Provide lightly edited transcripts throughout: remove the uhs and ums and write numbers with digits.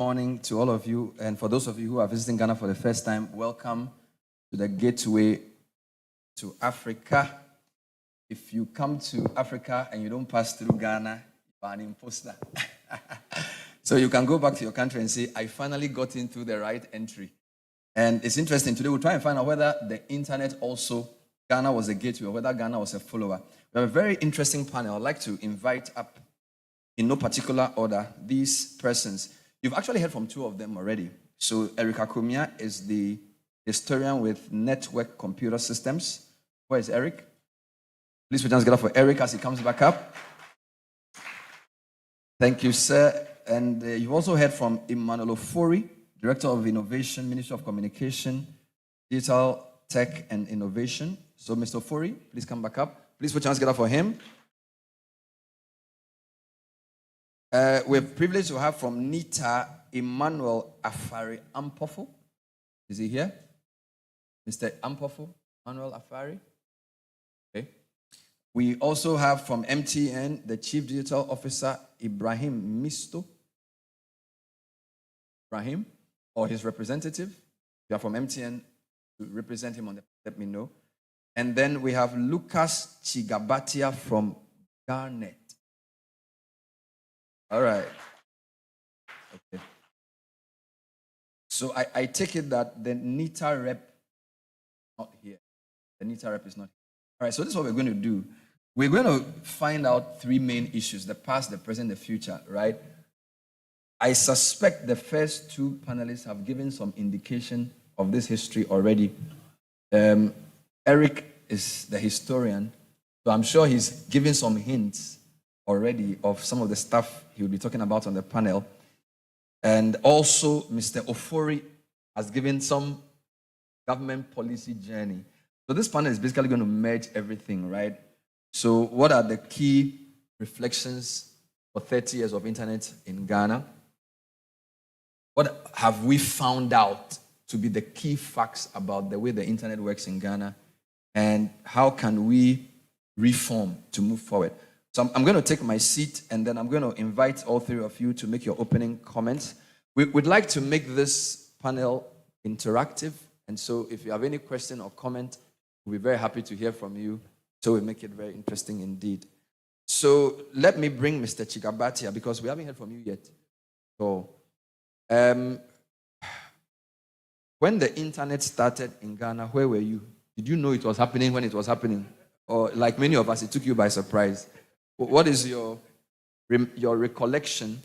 Morning to all of you, and for those of you who are visiting Ghana for the first time, welcome to the gateway to Africa. If you come to Africa and you don't pass through Ghana, you are an imposter. So you can go back to your country and say, I finally got in through the right entry. And it's interesting, today we'll try and find out whether the internet also, Ghana was a gateway, or whether Ghana was a follower. We have a very interesting panel. I'd like to invite up, in no particular order, these persons. You've actually heard from two of them already. So Eric Akumia is the historian with Network Computer Systems. Where is Eric? Please put your hands together for Eric as he comes back up. Thank you, sir. And you've also heard from Emmanuel Ofori, Director of Innovation, Ministry of Communication, Digital Tech and Innovation. So Mr. Ofori, please come back up. Please put your hands together for him. We're privileged to have from NITA, Emmanuel Afari Ampofo. Is he here? Mr. Ampofo, Emmanuel Afari. Okay. We also have from MTN, the Chief Digital Officer, Ibrahim Misto. Ibrahim, or his representative. If you are from MTN, to represent him on the, let me know. And then we have Lucas Chigabatia from Garnet. All right. Okay. So I take it that the NITA rep is not here. The NITA rep is not here. All right, so this is what we're going to do. We're going to find out three main issues: the past, the present, the future, right? I suspect the first two panelists have given some indication of this history already. Eric is the historian, so I'm sure he's given some hints already of some of the stuff he will be talking about on the panel. And also, Mr. Ofori has given some government policy journey. So this panel is basically going to merge everything, right? So what are the key reflections for 30 years of internet in Ghana? What have we found out to be the key facts about the way the internet works in Ghana? And how can we reform to move forward? So I'm going to take my seat, and then I'm going to invite all three of you to make your opening comments. We'd like to make this panel interactive, and so if you have any question or comment, we'll be very happy to hear from you, so we make it very interesting indeed. So let me bring Mr. Chigabatia, because we haven't heard from you yet. So, when the internet started in Ghana, where were you? Did you know it was happening when it was happening? Or like many of us, it took you by surprise? What is your recollection?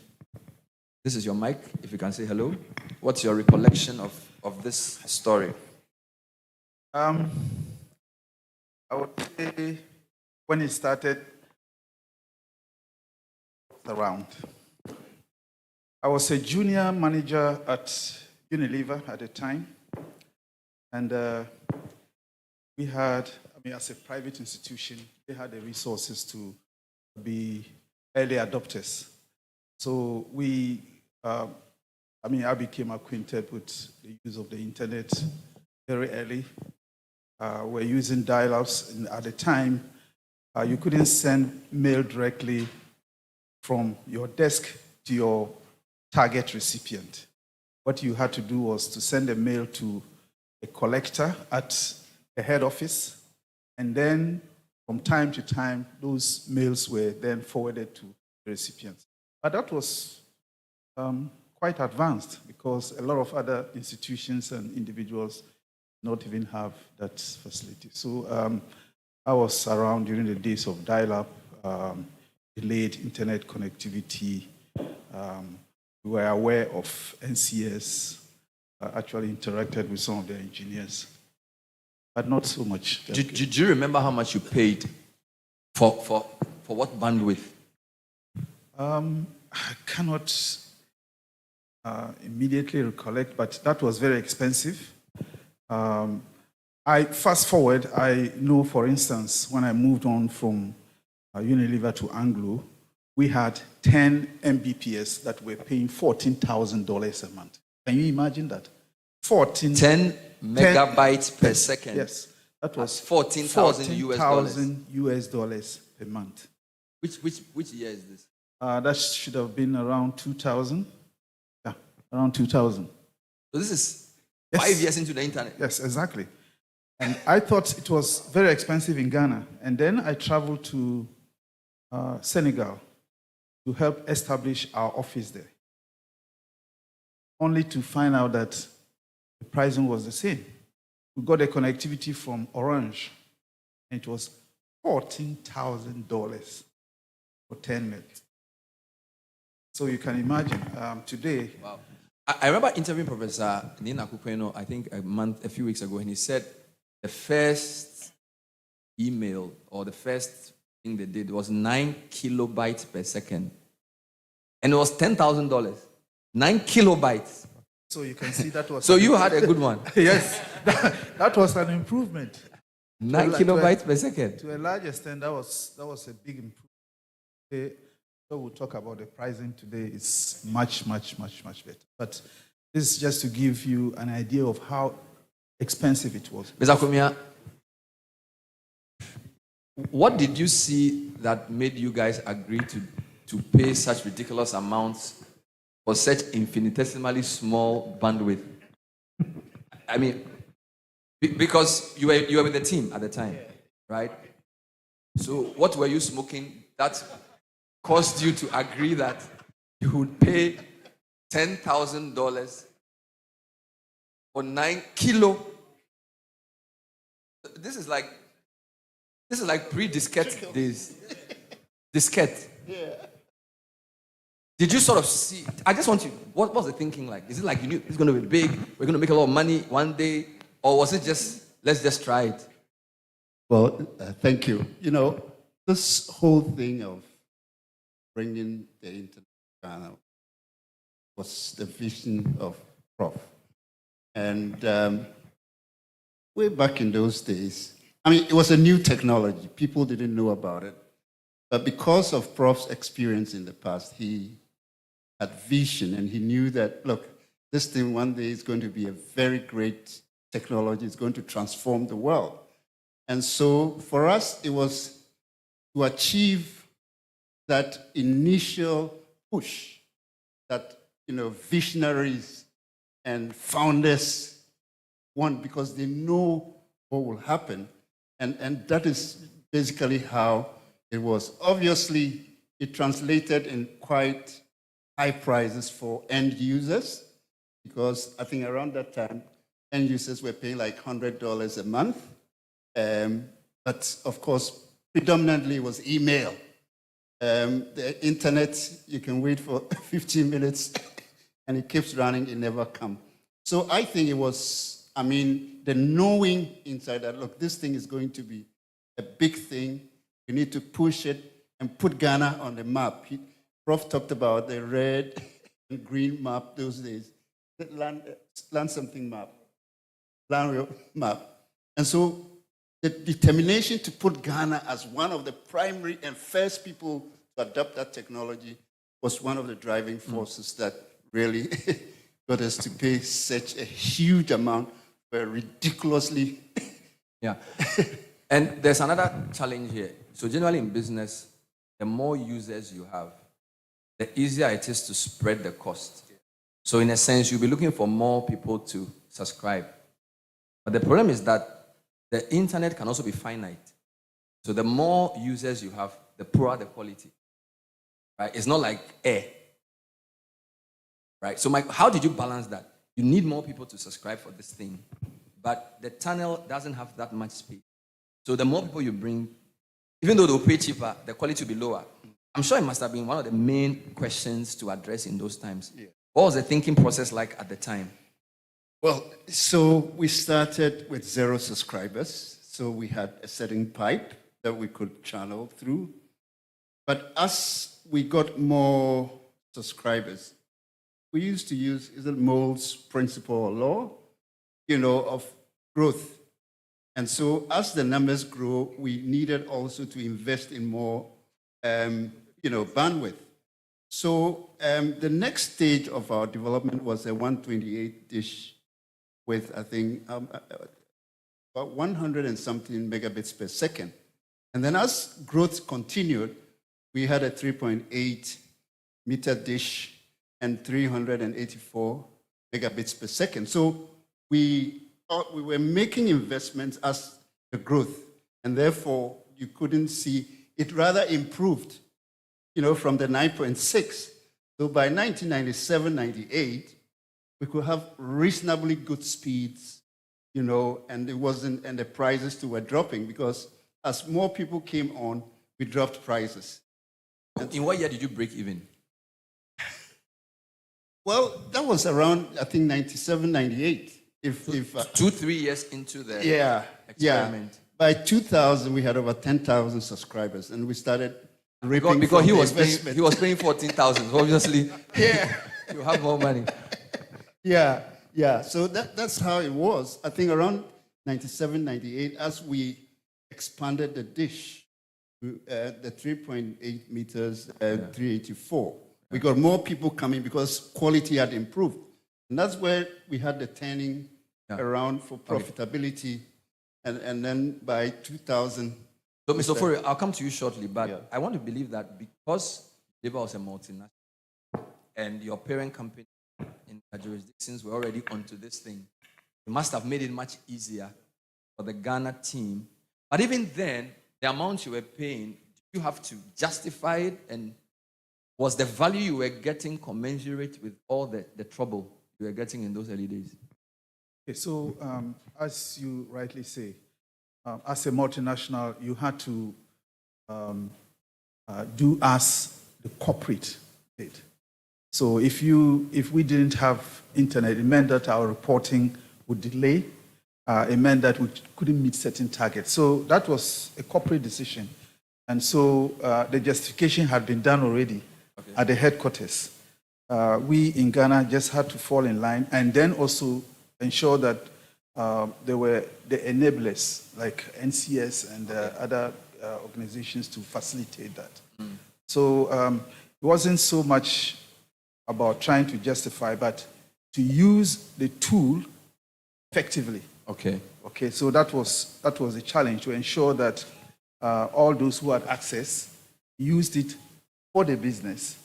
This is your mic, if you can say hello. What's your recollection of this story? I would say when it started, around. I was a junior manager at Unilever at the time, and we had, as a private institution, they had the resources to be early adopters. So I became acquainted with the use of the internet very early. We're using dial-ups, and at the time, you couldn't send mail directly from your desk to your target recipient. What you had to do was to send a mail to a collector at the head office, and then from time to time, those mails were then forwarded to the recipients. But that was quite advanced, because a lot of other institutions and individuals not even have that facility. So I was around during the days of dial-up, delayed internet connectivity. We were aware of NCS, actually interacted with some of the engineers, but not so much. Do you remember how much you paid for what bandwidth? I cannot immediately recollect, but that was very expensive. I fast forward, I know, for instance, when I moved on from Unilever to Anglo, we had 10 Mbps that were paying $14,000 a month. Can you imagine that? 10 megabytes per second. Yes, that was $14,000 US dollars per month. Which year is this? That should have been around 2000. Yeah. around 2000. So this is Yes. 5 years into the internet. Yes, exactly. And I thought it was very expensive in Ghana. And then I traveled to Senegal to help establish our office there, only to find out that the pricing was the same. We got a connectivity from Orange, and it was $14,000 for 10 minutes. So you can imagine today. Wow. I remember interviewing Professor Nina Kukweno, I think a few weeks ago, and he said the first email or the first thing they did was 9 kilobytes per second. And it was $10,000. 9 kilobytes. So you can see that was. So you had a good one. Yes, that was an improvement. 9 kilobytes per second. To a large extent, that was a big improvement. So we'll talk about the pricing today. It's much better. But this is just to give you an idea of how expensive it was. Mr. Kumia, what did you see that made you guys agree to pay such ridiculous amounts for such infinitesimally small bandwidth? I mean, because you were with the team at the time, right? So what were you smoking that caused you to agree that you would pay $10,000 for 9 kilo? This is like pre-diskette days. Diskette. Yeah. Did you sort of see? I just want you. What was the thinking like? Is it like you knew it's going to be big? We're going to make a lot of money one day, or was it just let's just try it? Well, thank you. You know, this whole thing of bringing the internet to Ghana was the vision of Prof. And way back in those days, I mean, it was a new technology. People didn't know about it. But because of Prof's experience in the past, he had vision and he knew that, look, this thing one day is going to be a very great technology. It's going to transform the world. And so for us, it was to achieve that initial push that, visionaries and founders want, because they know what will happen. And that is basically how it was. Obviously, it translated in quite high prices for end users, because I think around that time, end users were paying like $100 a month. But of course, predominantly it was email. The internet, you can wait for 15 minutes and it keeps running, it never comes. So I think it was, the knowing inside that, look, this thing is going to be a big thing. We need to push it and put Ghana on the map. Prof talked about the red and green map those days, the land something map, land map. And so the determination to put Ghana as one of the primary and first people to adopt that technology was one of the driving forces that really got us to pay such a huge amount for ridiculously. Yeah. And there's another challenge here. So generally in business, the more users you have, the easier it is to spread the cost. So in a sense, you'll be looking for more people to subscribe. But the problem is that the internet can also be finite. So the more users you have, the poorer the quality. Right? It's not like air. Right? So Mike, how did you balance that? You need more people to subscribe for this thing, but the tunnel doesn't have that much space. So the more people you bring, even though they'll pay cheaper, the quality will be lower. I'm sure it must have been one of the main questions to address in those times. Yeah. What was the thinking process like at the time? Well, so we started with 0 subscribers. So we had a certain pipe that we could channel through. But as we got more subscribers, we used to use, is it Moll's principle or law, of growth. And so as the numbers grow, we needed also to invest in more, bandwidth. So the next stage of our development was a 128 dish with, I think, about 100 and something megabits per second. And then as growth continued, we had a 3.8 meter dish and 384 megabits per second. So we were making investments as the growth, and therefore you couldn't see it rather improved, from the 9.6. So by 1997, 98, we could have reasonably good speeds, and the prices too were dropping because as more people came on, we dropped prices. In what year did you break even? Well, that was around, I think, 97, 98. If 2-3 years into the experiment. Yeah. By 2000, we had over 10,000 subscribers, and we started reaping Because from he the was investment. he was paying 14,000. So obviously, you have more money. Yeah. So that's how it was. I think around 97, 98, as we expanded the dish, the 3.8 meters, 384. We got more people coming because quality had improved. And that's where we had the turning around for profitability. And then by 2000... So, Mr. Ofori, I'll come to you shortly, but I want to believe that because Labour was a multinational and your parent company in the jurisdictions were already onto this thing, you must have made it much easier for the Ghana team. But even then, the amount you were paying, did you have to justify it? And was the value you were getting commensurate with all the trouble you were getting in those early days? Okay, so as you rightly say, as a multinational, you had to do as the corporate did. So if we didn't have internet, it meant that our reporting would delay. It meant that we couldn't meet certain targets. So that was a corporate decision. And so the justification had been done already at the headquarters. We in Ghana just had to fall in line and then also ensure that there were the enablers like NCS and other organizations to facilitate that. So it wasn't so much about trying to justify, but to use the tool effectively. Okay. So that was the challenge, to ensure that all those who had access used it for the business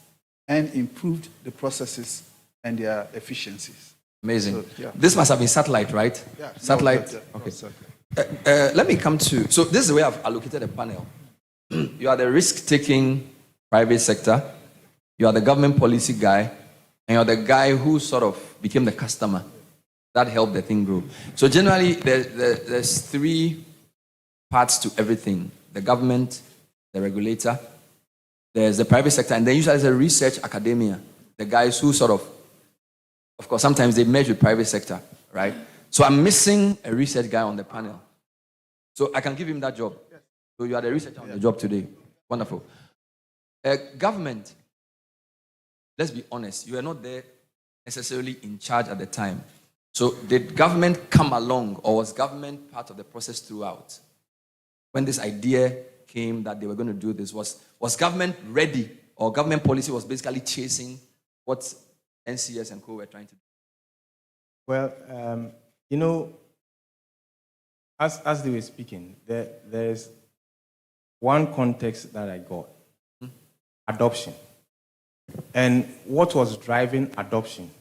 and improved the processes and their efficiencies. Amazing. So, This must have been satellite, right? Yeah. Satellite. No, okay. satellite. Let me come to. So this is the way I've allocated a panel. You are the risk-taking private sector. You are the government policy guy, and you're the guy who sort of became the customer that helped the thing grow. So generally, there's three parts to everything: the government, the regulator, there's the private sector, and then usually there's a research academia, the guys who sort of course, sometimes they merge with private sector, right? So I'm missing a research guy on the panel. So I can give him that job. So you are the researcher on the job today. Wonderful. Government, let's be honest, you are not there necessarily in charge at the time. So did government come along, or was government part of the process throughout? When this idea came that they were going to do this, was government ready, or government policy was basically chasing what NCS and co were trying to do? Well, as they were speaking, there's one context that I got. Adoption. And what was driving adoption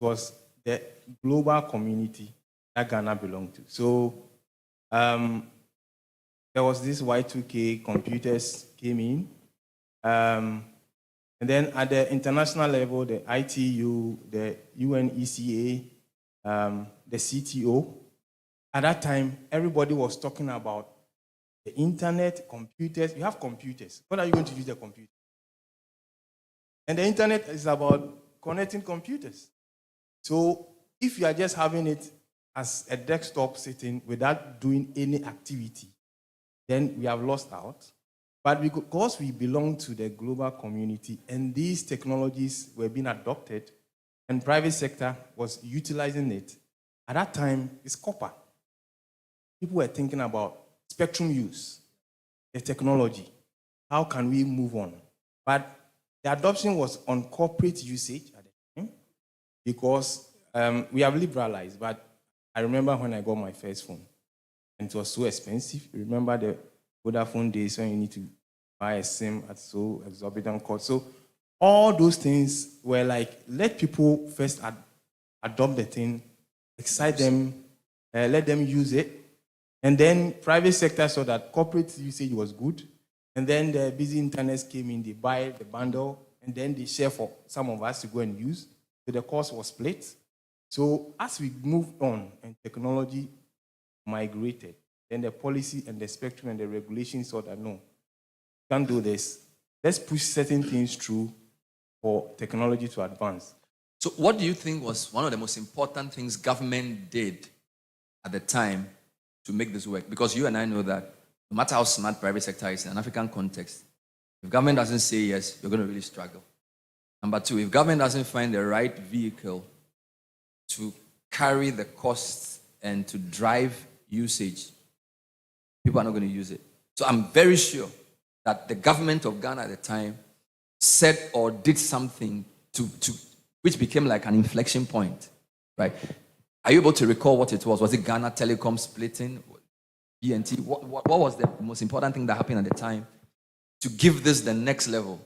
was the global community that Ghana belonged to. So there was this Y2K, computers came in. And then at the international level, the ITU, the UNECA, the CTO, at that time, everybody was talking about the internet, computers. You have computers. What are you going to use the computer? And the internet is about connecting computers. So if you are just having it as a desktop sitting without doing any activity, then we have lost out. But because we belong to the global community and these technologies were being adopted and private sector was utilizing it, at that time, it's copper. People were thinking about spectrum use, the technology. How can we move on? But the adoption was on corporate usage at the time because we have liberalized. But I remember when I got my first phone, and it was so expensive. Remember the Vodafone days when you need to buy a SIM at so exorbitant cost. So all those things were like, let people first adopt the thing, excite them, let them use it. And then private sector saw that corporate usage was good. And then the busy internet came in, they buy the bundle, and then they share for some of us to go and use. So the cost was split. So as we moved on and technology migrated, then the policy and the spectrum and the regulations saw that no, can't do this. Let's push certain things through for technology to advance. So what do you think was one of the most important things government did at the time to make this work? Because you and I know that no matter how smart private sector is in an African context, if government doesn't say yes, you're going to really struggle. Number two, if government doesn't find the right vehicle to carry the costs and to drive usage, people are not going to use it. So I'm very sure that the government of Ghana at the time said or did something to which became like an inflection point, right? Are you able to recall what it was? Was it Ghana Telecom splitting, BNT? What was the most important thing that happened at the time to give this the next level?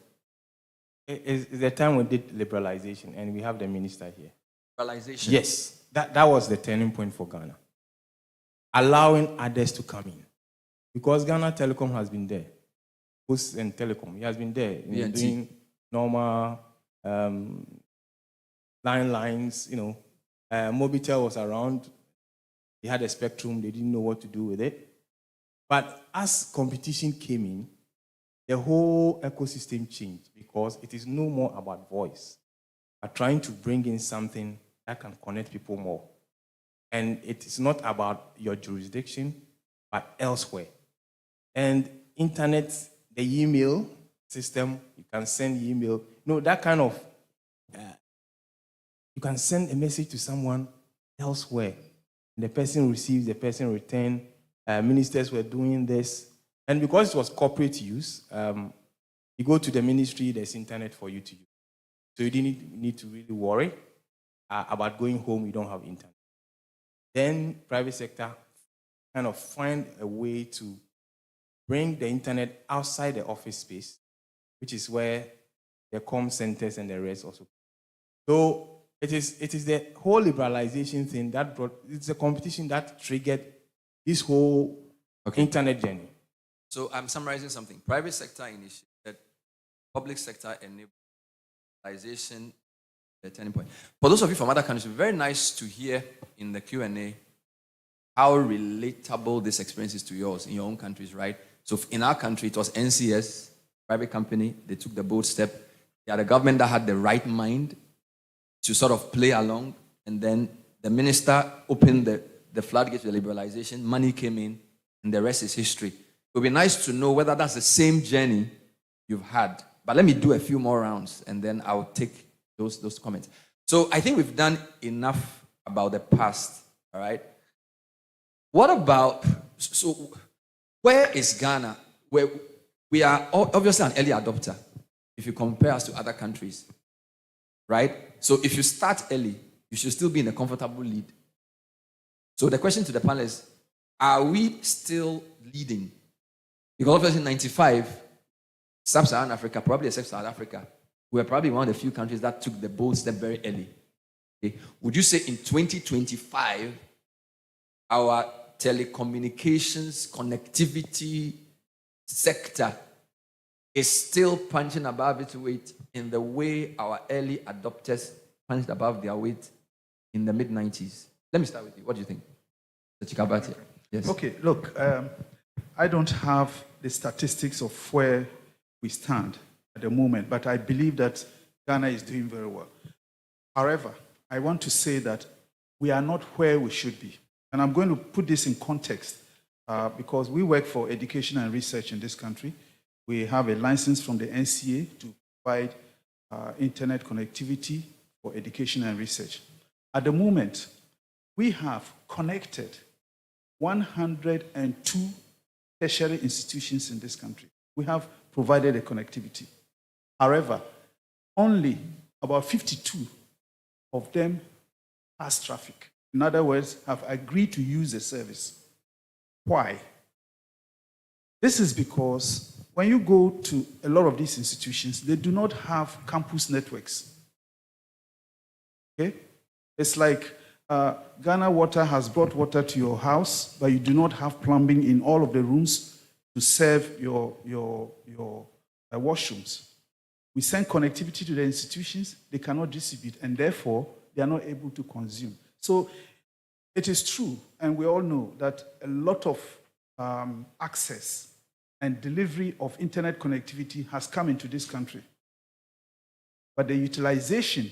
It's the time we did liberalization, and we have the minister here. Liberalization? Yes, that was the turning point for Ghana. Allowing others to come in. Because Ghana Telecom has been there. Post and Telecom, he has been there. Doing normal lines, Mobitel was around. They had a spectrum. They didn't know what to do with it. But as competition came in, the whole ecosystem changed because it is no more about voice, but trying to bring in something that can connect people more. And it is not about your jurisdiction, but elsewhere. And internet, the email system, you can send email. That kind of, you can send a message to someone elsewhere. The person receives, the person returns. Ministers were doing this. And because it was corporate use, you go to the ministry, there's internet for you to use. So you didn't need to really worry about going home, you don't have internet. Then private sector kind of find a way to bring the internet outside the office space, which is where the comm centers and the rest also. So it is the whole liberalization thing that it's a competition that triggered this whole internet journey. So I'm summarizing something. Private sector initiated, public sector enabled liberalization, the turning point. For those of you from other countries, it's very nice to hear in the Q&A how relatable this experience is to yours in your own countries, right? So in our country, it was NCS, private company. They took the bold step. They had a government that had the right mind to sort of play along. And then the minister opened the floodgates to liberalization. Money came in, and the rest is history. It would be nice to know whether that's the same journey you've had. But let me do a few more rounds, and then I'll take those comments. So I think we've done enough about the past, all right? What about, so where is Ghana? Where we are obviously an early adopter if you compare us to other countries, right? So if you start early, you should still be in a comfortable lead. So the question to the panel is, are we still leading? Because obviously in 95, Sub-Saharan Africa, probably except South Africa, we were probably one of the few countries that took the bold step very early. Okay? Would you say in 2025, our telecommunications, connectivity sector is still punching above its weight in the way our early adopters punched above their weight in the mid-90s? Let me start with you. What do you think? Chikabati. Yes. Okay, look, I don't have the statistics of where we stand at the moment, but I believe that Ghana is doing very well. However, I want to say that we are not where we should be. And I'm going to put this in context because we work for education and research in this country. We have a license from the NCA to provide internet connectivity for education and research. At the moment, we have connected 102 tertiary institutions in this country. We have provided a connectivity. However, only about 52 of them pass traffic. In other words, have agreed to use the service. Why? This is because when you go to a lot of these institutions, they do not have campus networks. Okay? It's like Ghana Water has brought water to your house, but you do not have plumbing in all of the rooms to serve your washrooms. We send connectivity to the institutions, they cannot distribute, and therefore they are not able to consume. So it is true, and we all know that a lot of access and delivery of internet connectivity has come into this country. But the utilization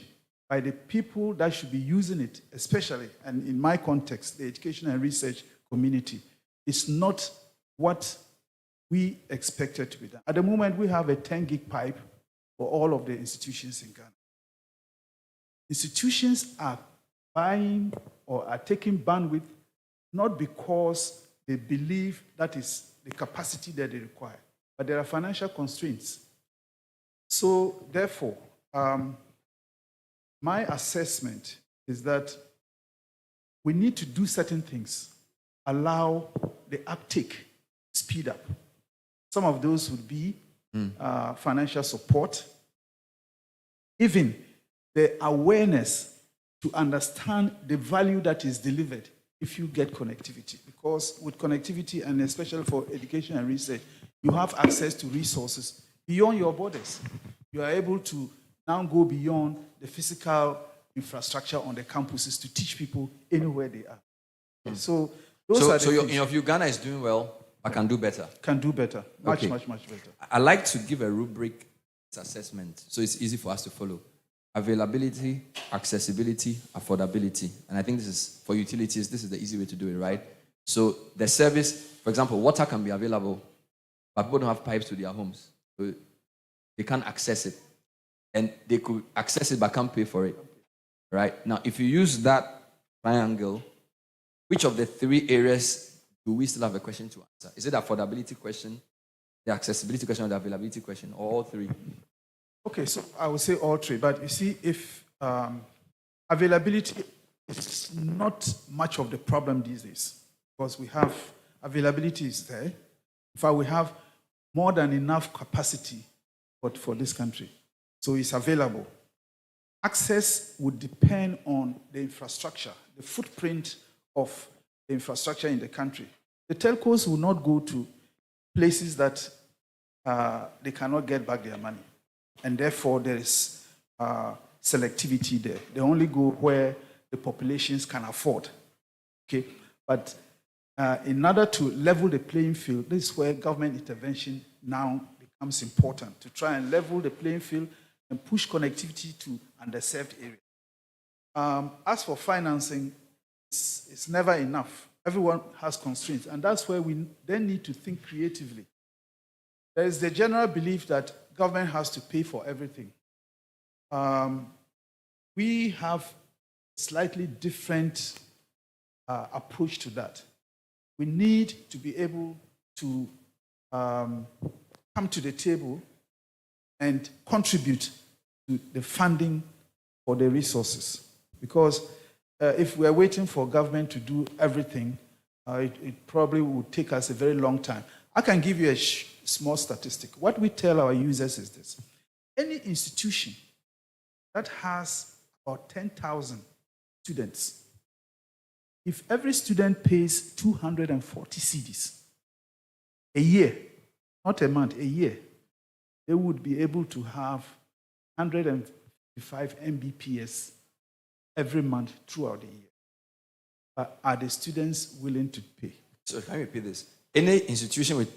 by the people that should be using it, especially, and in my context, the education and research community, is not what we expected to be done. At the moment, we have a 10 gig pipe for all of the institutions in Ghana. Institutions are buying or are taking bandwidth not because they believe that is the capacity that they require, but there are financial constraints. So therefore, my assessment is that we need to do certain things, allow the uptake, speed up. Some of those would be financial support, even the awareness to understand the value that is delivered if you get connectivity. Because with connectivity, and especially for education and research, you have access to resources beyond your borders. You are able to now go beyond the physical infrastructure on the campuses to teach people anywhere they are. So those are the So things. in your view, Ghana is doing well, but can do better. Can do better. Much, Okay. much, much better. I like to give a rubric assessment so it's easy for us to follow. Availability, accessibility, affordability. And I think this is, for utilities, this is the easy way to do it, right? So the service, for example, water can be available, but people don't have pipes to their homes. So they can't access it. And they could access it but can't pay for it, right? Now, if you use that triangle, which of the three areas do we still have a question to answer? Is it the affordability question, the accessibility question, or the availability question, or all three? Okay, so I would say all three. But you see, if availability is not much of the problem these days, because we have availability is there. In fact, we have more than enough capacity for this country. So it's available. Access would depend on the infrastructure, the footprint of the infrastructure in the country. The telcos will not go to places that they cannot get back their money. And therefore, there is selectivity there. They only go where the populations can afford. Okay? But in order to level the playing field, this is where government intervention now becomes important, to try and level the playing field and push connectivity to underserved areas. As for financing, it's never enough. Everyone has constraints, and that's where we then need to think creatively. There is the general belief that government has to pay for everything. We have a slightly different approach to that. We need to be able to come to the table and contribute to the funding for the resources. Because if we are waiting for government to do everything, it probably would take us a very long time. I can give you a small statistic. What we tell our users is this. Any institution that has about 10,000 students, if every student pays 240 cedis a year, not a month, a year, they would be able to have 155 Mbps every month throughout the year. But are the students willing to pay? So can you repeat this? Any institution with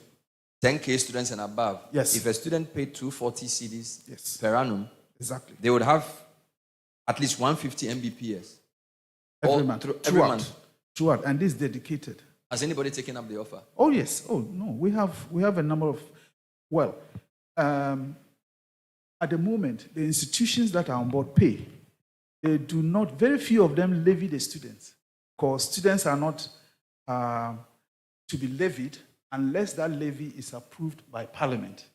10K students and above, yes. If a student paid 240 cedis yes. per annum, exactly, they would have at least 150 Mbps every month. Every month. Throughout, and this is dedicated. Has anybody taken up the offer? Oh yes. Oh no, we have a number of. Well, at the moment, the institutions that are on board pay. They do not. Very few of them levy the students, because students are not to be levied unless that levy is approved by Parliament.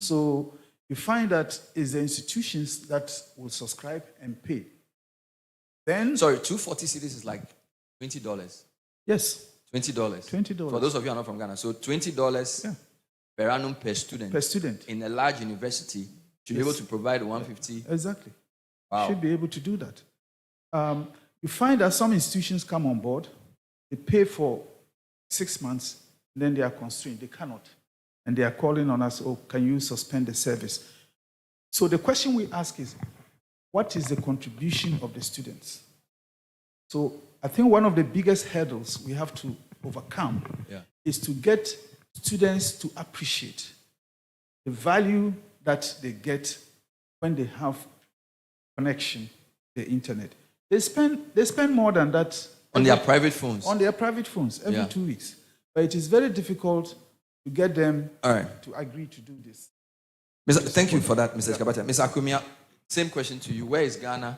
So you find that it's the institutions that will subscribe and pay. Then, sorry, 240 cedis is like $20. Yes. $20. $20. For those of you who are not from Ghana, so $20 per annum per student. Per student. In a large university, should be able to provide 150. Exactly. Wow. Should be able to do that. You find that some institutions come on board, they pay for 6 months, then they are constrained. They cannot. And they are calling on us, oh, can you suspend the service? So the question we ask is, what is the contribution of the students? So I think one of the biggest hurdles we have to overcome is to get students to appreciate the value that they get when they have connection to the internet. They spend more than that on their private phones. On their private phones every 2 weeks. But it is very difficult to get them to agree to do this. Thank you for that, Mr. Kabata. Mr. Akumia, same question to you. Where is Ghana?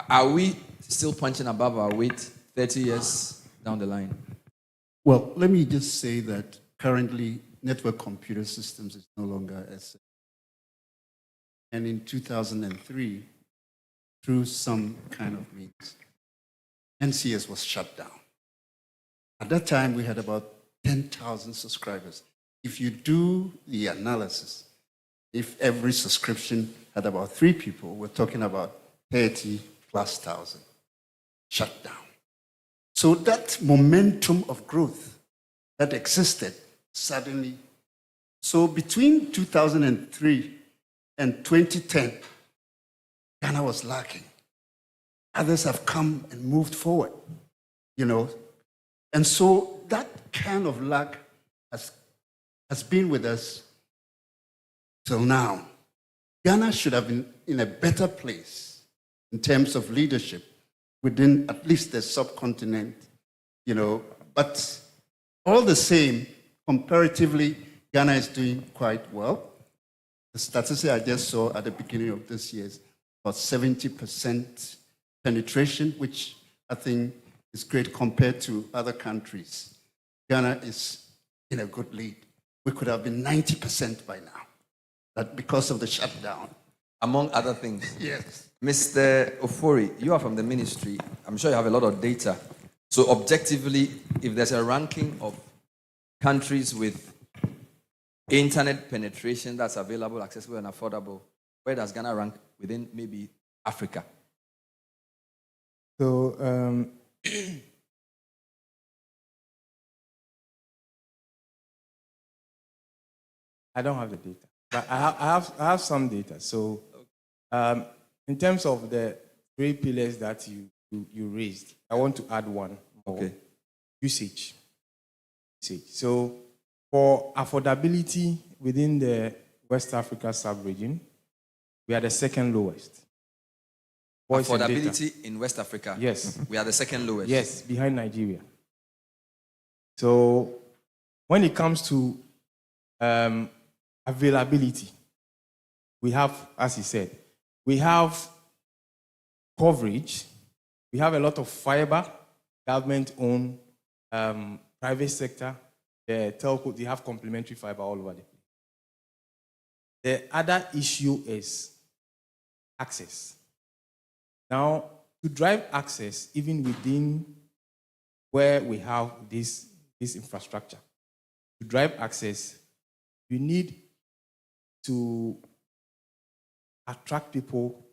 Are we still punching above our weight 30 years down the line? Well, let me just say that currently network computer systems is no longer as. And in 2003, through some kind of means, NCS was shut down. At that time, we had about 10,000 subscribers. If you do the analysis, if every subscription had about 3 people, we're talking about 30,000+ shut down. So that momentum of growth that existed suddenly. So between 2003 and 2010, Ghana was lacking. Others have come and moved forward, And so that kind of lack has been with us till now. Ghana should have been in a better place in terms of leadership within at least the subcontinent, But all the same, comparatively, Ghana is doing quite well. The statistic I just saw at the beginning of this year is about 70% penetration, which I think is great compared to other countries. Ghana is in a good lead. We could have been 90% by now, but because of the shutdown. Among other things. Yes. Mr. Ofori, you are from the ministry. I'm sure you have a lot of data. So objectively, if there's a ranking of countries with internet penetration that's available, accessible, and affordable, where does Ghana rank within maybe Africa? So, I don't have the data, but I have some data. So, in terms of the 3 pillars that you raised, I want to add one more. Okay. Usage. So, for affordability within the West Africa sub-region, we are the second lowest. Affordability in West Africa? Yes. We are the second lowest? Yes, behind Nigeria. So, when it comes to availability, we have, as he said, we have coverage. We have a lot of fiber, government-owned, private sector, the telco, they have complementary fiber all over the place. The other issue is access. Now, to drive access, even within where we have this infrastructure, to drive access, you need to attract people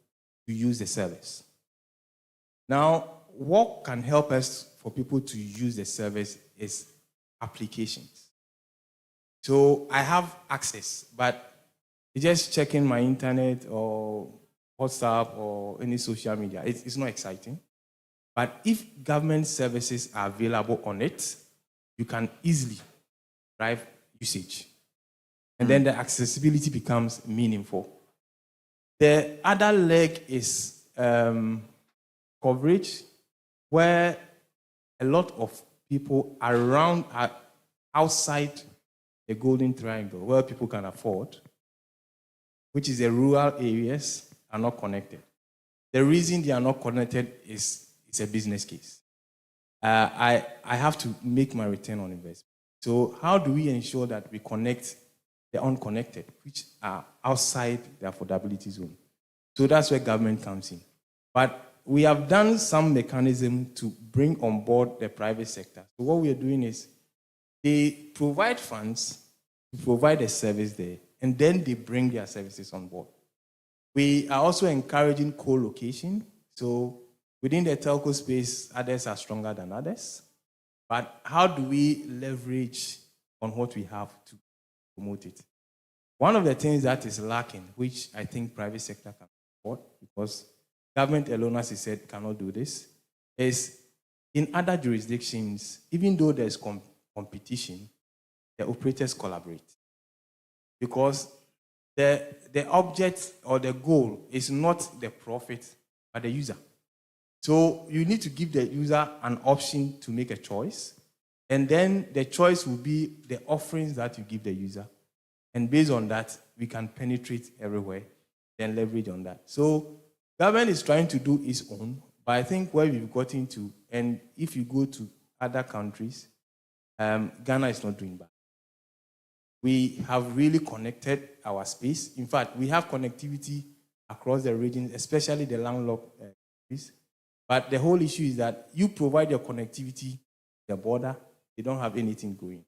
to use the service. Now, what can help us for people to use the service is applications. So I have access, but just checking my internet or WhatsApp or any social media, it's not exciting. But if government services are available on it, you can easily drive usage. And then the accessibility becomes meaningful. The other leg is coverage, where a lot of people around, outside the Golden Triangle, where people can afford, which is the rural areas, are not connected. The reason they are not connected is it's a business case. I have to make my return on investment. So how do we ensure that we connect the unconnected, which are outside the affordability zone? So that's where government comes in. But we have done some mechanism to bring on board the private sector. So what we are doing is they provide funds, to provide a service there, and then they bring their services on board. We are also encouraging co-location. So within the telco space, others are stronger than others. But how do we leverage on what we have to promote it? One of the things that is lacking, which I think private sector can support, because government alone, as I said, cannot do this, is in other jurisdictions, even though there's competition, the operators collaborate. Because the object or the goal is not the profit, but the user. So you need to give the user an option to make a choice, and then the choice will be the offerings that you give the user. And based on that, we can penetrate everywhere, then leverage on that. So government is trying to do its own, but I think where we've gotten to, and if you go to other countries, Ghana is not doing bad. We have really connected our space. In fact, we have connectivity across the region, especially the landlocked countries. But the whole issue is that you provide your connectivity, the border, they don't have anything going.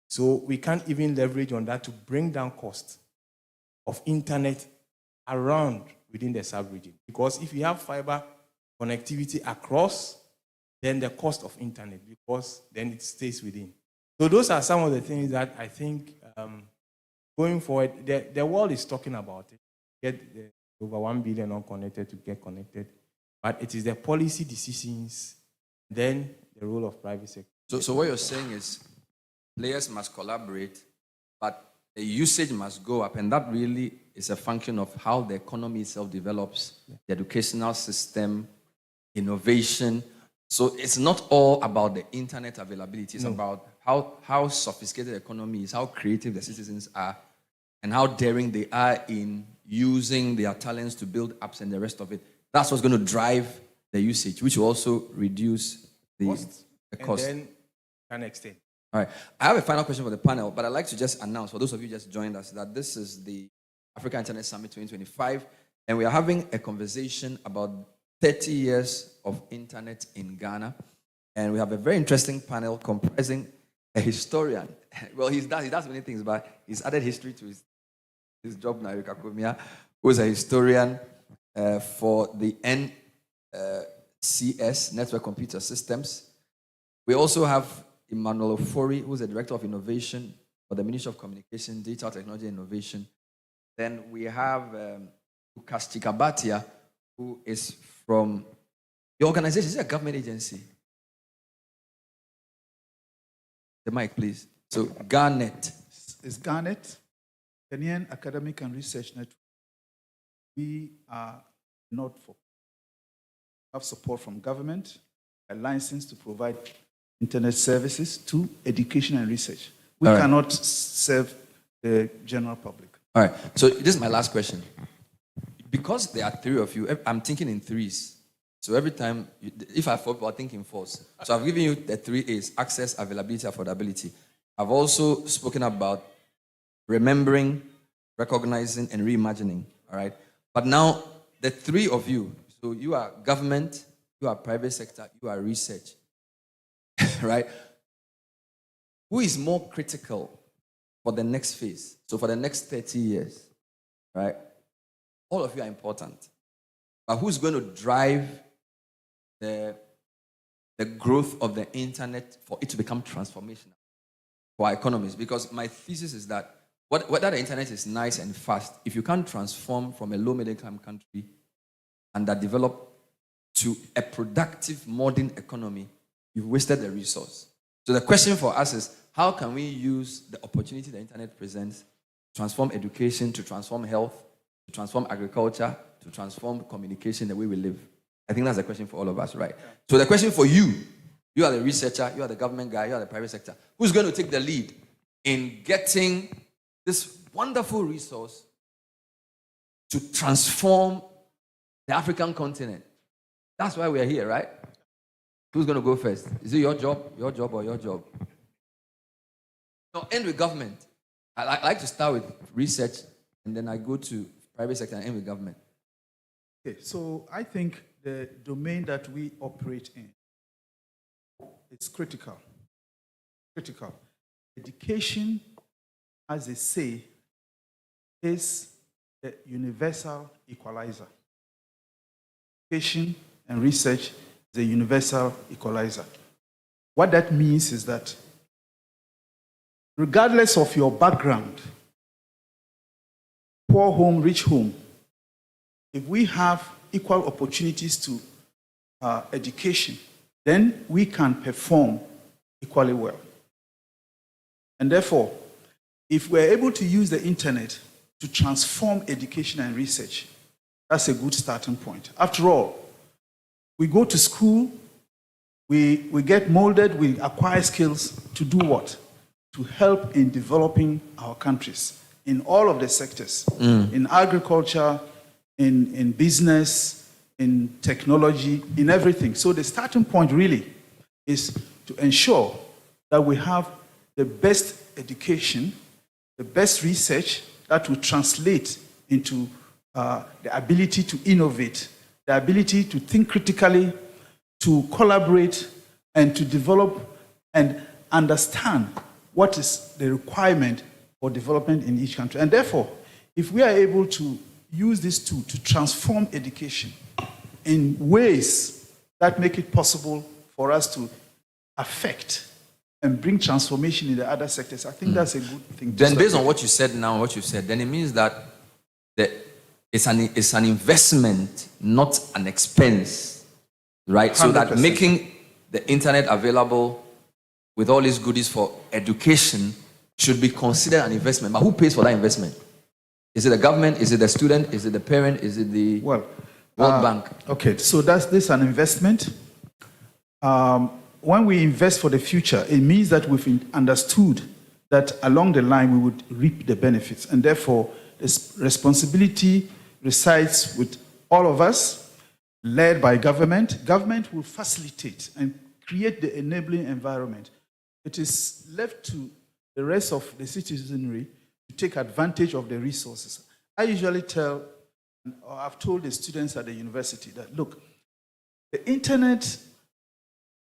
So we can't even leverage on that to bring down cost of internet around within the sub-region. Because if you have fiber connectivity across, then the cost of internet, because then it stays within. So those are some of the things that I think going forward, the world is talking about it. Get over 1 billion unconnected to get connected. But it is the policy decisions, then the role of private sector. So what you're saying is players must collaborate, but the usage must go up. And that really is a function of how the economy itself develops, the educational system, innovation. So it's not all about the internet availability. It's about how sophisticated the economy is, how creative the citizens are, and how daring they are in using their talents to build apps and the rest of it. That's what's going to drive the usage, which will also reduce the cost. And then can extend. All right. I have a final question for the panel, but I'd like to just announce, for those of you who just joined us, that this is the Africa Internet Summit 2025, and we are having a conversation about 30 years of internet in Ghana. And we have a very interesting panel comprising a historian. Well, he does many things, but he's added history to his job now, Erika Kumia, who is a historian for the NCS, Network Computer Systems. We also have Emmanuel Ofori, who's the Director of Innovation for the Ministry of Communication, Digital Technology and Innovation. Then we have Lucas Chikabatia, who is from your organization. Is it a government agency? The mic, please. So, Garnet. It's Garnet, Ghanaian Academic and Research Network. We are not for have support from government, a license to provide internet services to education and research. We cannot serve the general public. All right. So this is my last question. Because there are three of you, I'm thinking in threes. So every time, if I fall, I'll think in fours. So I've given you the 3 A's: access, availability, affordability. I've also spoken about remembering, recognizing, and reimagining. All right. But now, the 3 of you, so you are government, you are private sector, you are research. Right? Who is more critical for the next phase? So for the next 30 years, right? All of you are important. But who's going to drive the growth of the internet for it to become transformational for our economies? Because my thesis is that whether the internet is nice and fast, if you can't transform from a low middle income country and that develop to a productive modern economy, you've wasted the resource. So the question for us is, how can we use the opportunity the internet presents to transform education, to transform health, to transform agriculture, to transform communication, the way we live? I think that's the question for all of us, right? So the question for you, you are the researcher, you are the government guy, you are the private sector. Who's going to take the lead in getting this wonderful resource to transform the African continent? That's why we are here, right? Who's going to go first? Is it your job, or your job? No, end with government. I like to start with research, and then I go to private sector and end with government. Okay, so I think the domain that we operate in, it's critical. Education as they say, is the universal equalizer. Education and research is a universal equalizer. What that means is that regardless of your background, poor home, rich home, if we have equal opportunities to education, then we can perform equally well. And therefore, if we're able to use the internet to transform education and research, that's a good starting point. After all, we go to school, we get molded, we acquire skills to do what? To help in developing our countries in all of the sectors, in agriculture, in business, in technology, in everything. So the starting point really is to ensure that we have the best education, the best research that will translate into the ability to innovate, the ability to think critically, to collaborate, and to develop and understand what is the requirement for development in each country. And therefore, if we are able to use this tool to transform education in ways that make it possible for us to affect and bring transformation in the other sectors, I think that's a good thing. Then based on what you said now, what you said, then it means that it's an investment, not an expense, right? So that 100%. making the internet available with all these goodies for education should be considered an investment. But who pays for that investment? Is it the government? Is it the student? Is it the parent? Is it the World Bank? Okay, so this an investment. When we invest for the future, it means that we've understood that along the line we would reap the benefits. And therefore, this responsibility resides with all of us, led by government. Government will facilitate and create the enabling environment. It is left to the rest of the citizenry to take advantage of the resources. I usually tell, or I've told the students at the university that, look, the internet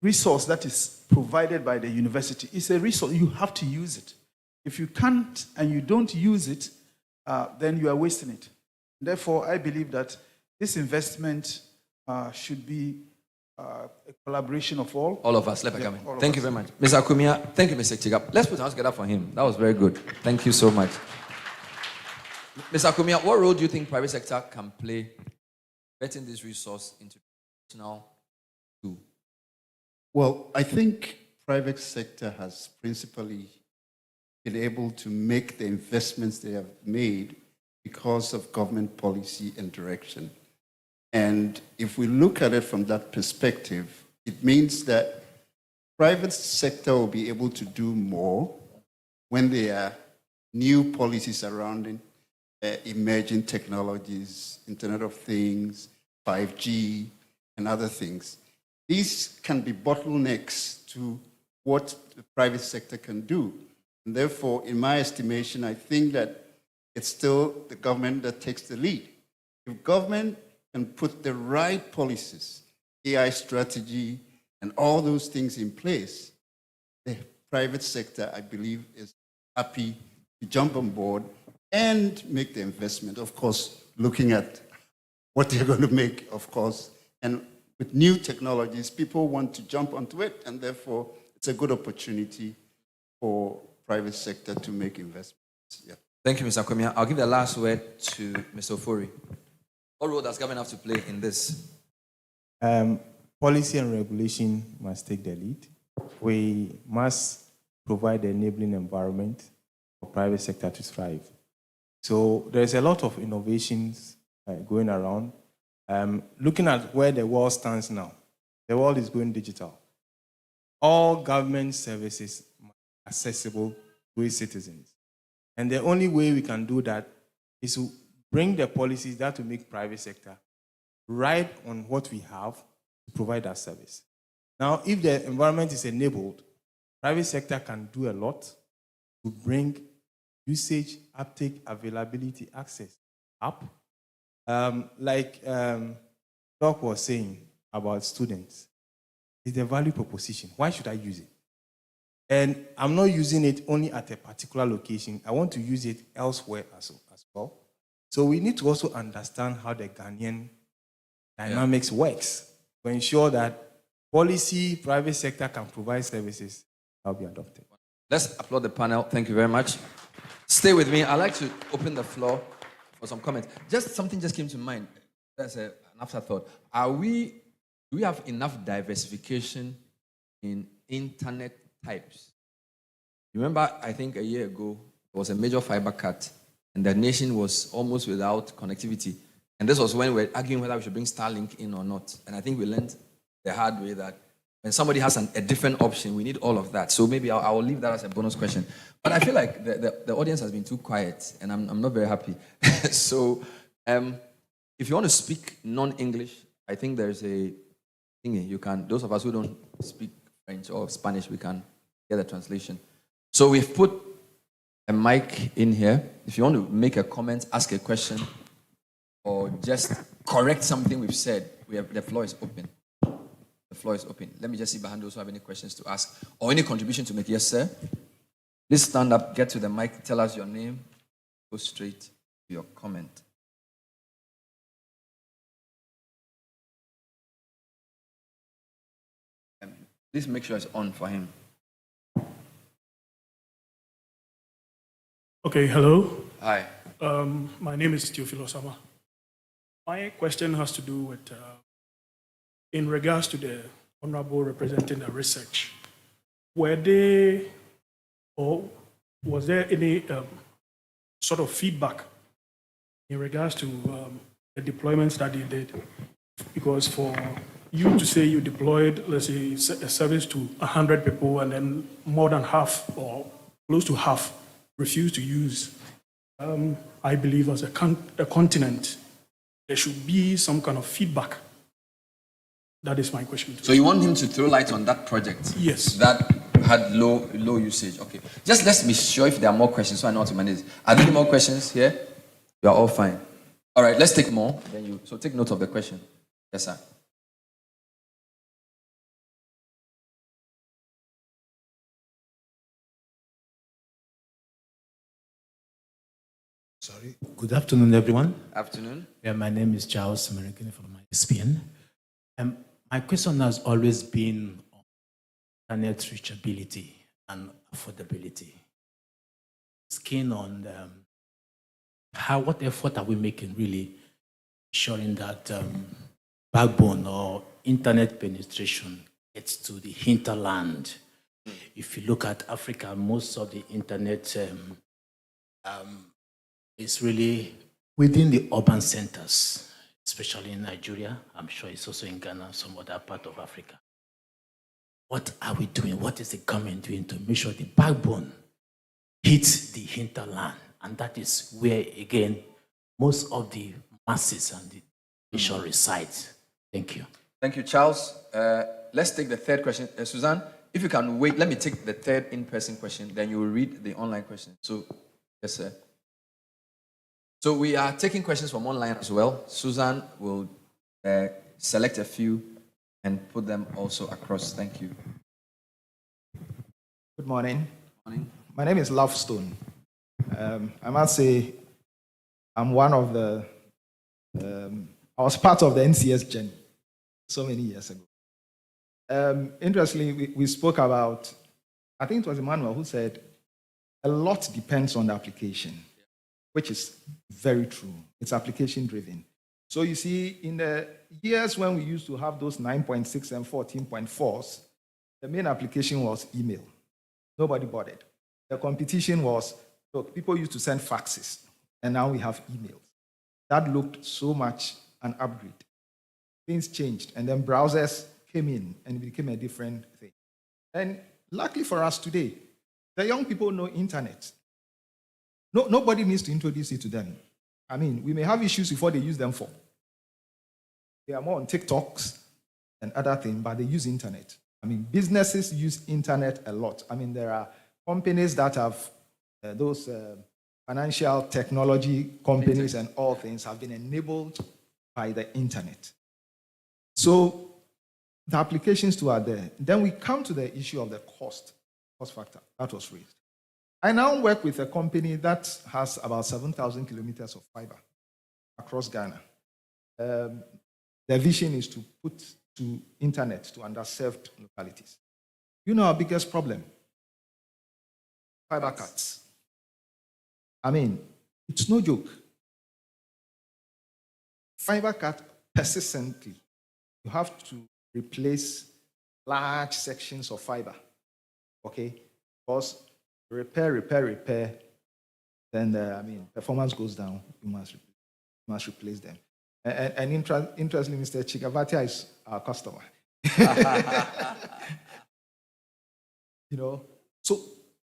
resource that is provided by the university is a resource. You have to use it. If you can't and you don't use it, then you are wasting it. Therefore, I believe that this investment should be a collaboration of all. All of us. Let me come in. Thank you very much. Mr. Akumia, thank you, Mr. Chigap. Let's put our hands together for him. That was very good. Thank you so much. Mr. Akumia, what role do you think private sector can play getting this resource into national tool? Well, I think private sector has principally been able to make the investments they have made because of government policy and direction. And if we look at it from that perspective, it means that private sector will be able to do more when there are new policies surrounding emerging technologies, Internet of Things, 5G, and other things. These can be bottlenecks to what the private sector can do. And therefore, in my estimation, I think that it's still the government that takes the lead. If government can put the right policies, AI strategy, and all those things in place, the private sector, I believe, is happy to jump on board and make the investment. Of course, looking at what they're going to make, of course, and with new technologies, people want to jump onto it, and therefore, it's a good opportunity for private sector to make investments. Yeah. Thank you, Mr. Akumia. I'll give the last word to Mr. Ofori. What role does government have to play in this? Policy and regulation must take the lead. We must provide the enabling environment for private sector to thrive. So there's a lot of innovations going around. Looking at where the world stands now, the world is going digital. All government services are accessible to its citizens. And the only way we can do that is to bring the policies that will make private sector ride on what we have to provide that service. Now, if the environment is enabled, private sector can do a lot to bring usage, uptake, availability, access up. Like Doc was saying about students, it's the value proposition. Why should I use it? And I'm not using it only at a particular location. I want to use it elsewhere as well. So we need to also understand how the Ghanaian dynamics works to ensure that policy, private sector can provide services that will be adopted. Let's applaud the panel. Thank you very much. Stay with me. I'd like to open the floor for some comments. Something just came to mind. That's an afterthought. Do we have enough diversification in internet types? You remember, I think a year ago, there was a major fiber cut, and the nation was almost without connectivity. And this was when we were arguing whether we should bring Starlink in or not. And I think we learned the hard way that when somebody has a different option, we need all of that. So maybe I will leave that as a bonus question. But I feel like the audience has been too quiet, and I'm not very happy. So if you want to speak non-English, I think there's a thing you can, those of us who don't speak French or Spanish, we can get the translation. So we've put a mic in here. If you want to make a comment, ask a question, or just correct something we've said, the floor is open. The floor is open. Let me just see behind those who have any questions to ask or any contribution to make. Yes, sir. Please stand up, get to the mic, tell us your name, go straight to your comment. Please make sure it's on for him. Okay, hello. Hi. My name is Theophilo Sama. My question has to do with, in regards to the Honorable representing the research, were they, or was there any sort of feedback in regards to the deployments that you did? Because for you to say you deployed, let's say, a service to 100 people and then more than half or close to half refused to use, I believe as a continent, there should be some kind of feedback. That is my question. So you want him to throw light on that project? Yes. That had low usage. Okay. Just let me sure if there are more questions so I know how to manage. Are there any more questions here? You are all fine. All right, let's take more. So take note of the question. Yes, sir. Sorry. Good afternoon, everyone. Afternoon. Yeah, my name is Charles American from ISPN. My question has always been on internet reachability and affordability. It's keen on what effort are we making really ensuring that backbone or internet penetration gets to the hinterland. If you look at Africa, most of the internet is really within the urban centers, especially in Nigeria. I'm sure it's also in Ghana, some other part of Africa. What are we doing? What is the government doing to make sure the backbone hits the hinterland? And that is where, again, most of the masses and the nation resides. Thank you. Thank you, Charles. Let's take the third question. Suzanne, if you can wait, let me take the third in-person question, then you will read the online question. So, yes, sir. So we are taking questions from online as well. Susan will select a few and put them also across. Thank you. Good morning. Morning. My name is Love Stone. I must say I'm one of the, I was part of the NCS journey so many years ago. Interestingly, we spoke about, I think it was Emmanuel who said, a lot depends on the application, which is very true. It's application driven. So you see, in the years when we used to have those 9.6 and 14.4s, the main application was email. Nobody bothered. The competition was, look, people used to send faxes, and now we have emails. That looked so much an upgrade. Things changed, and then browsers came in, and it became a different thing. And luckily for us today, the young people know internet. Nobody needs to introduce it to them. I mean, we may have issues before they use them for. They are more on TikToks and other things, but they use internet. I mean, businesses use internet a lot. I mean, there are companies that have those financial technology companies and all things have been enabled by the internet. So the applications too are there. Then we come to the issue of the cost. cost factor. That was raised. I now work with a company that has about 7,000 kilometers of fiber across Ghana. Their vision is to put to internet to underserved localities. You know our biggest problem? Fiber cuts. I mean, it's no joke. Fiber cut persistently. You have to replace large sections of fiber. Okay? Because repair, then performance goes down. You must replace them. And interestingly, Mr. Chigavatia is our customer. You know, so,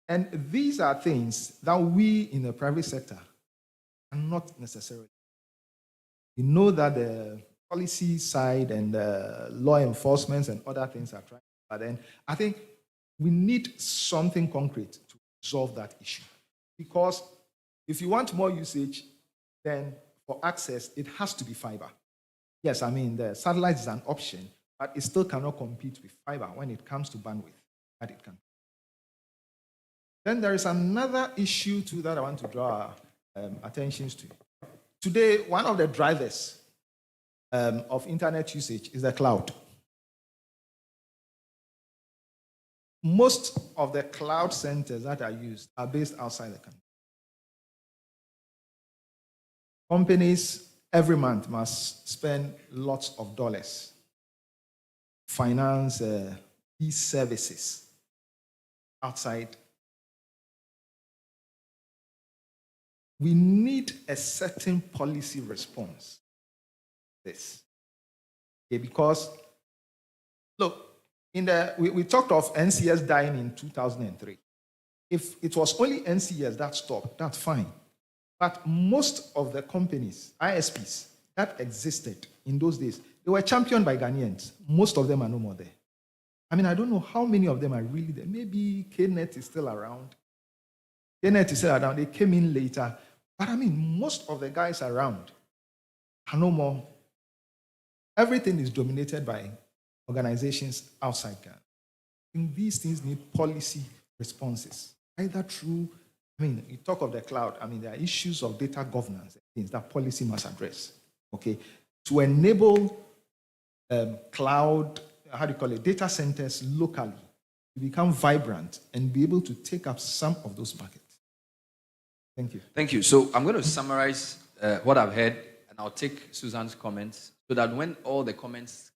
and these are things that we in the private sector are not necessarily. We know that the policy side and the law enforcement and other things are trying, but then I think we need something concrete to resolve that issue. Because if you want more usage, then for access, it has to be fiber. Yes, I mean, the satellite is an option, but it still cannot compete with fiber when it comes to bandwidth that it can. Then there is another issue too that I want to draw attention to. Today, one of the drivers of internet usage is the cloud. Most of the cloud centers that are used are based outside the country. Companies every month must spend lots of dollars to finance these services outside. We need a certain policy response to this. Okay, because, look, we talked of NCS dying in 2003. If it was only NCS that stopped, that's fine. But most of the companies, ISPs, that existed in those days, they were championed by Ghanaians. Most of them are no more there. I mean, I don't know how many of them are really there. Maybe KNet is still around. KNet is still around. They came in later. But I mean, most of the guys around are no more. Everything is dominated by organizations outside Ghana. I think these things need policy responses, either through, I mean, you talk of the cloud, I mean, there are issues of data governance, things that policy must address, okay? To enable cloud, how do you call it, data centers locally to become vibrant and be able to take up some of those markets. Thank you. Thank you. So I'm going to summarize what I've heard, and I'll take Susan's comments so that when all the comments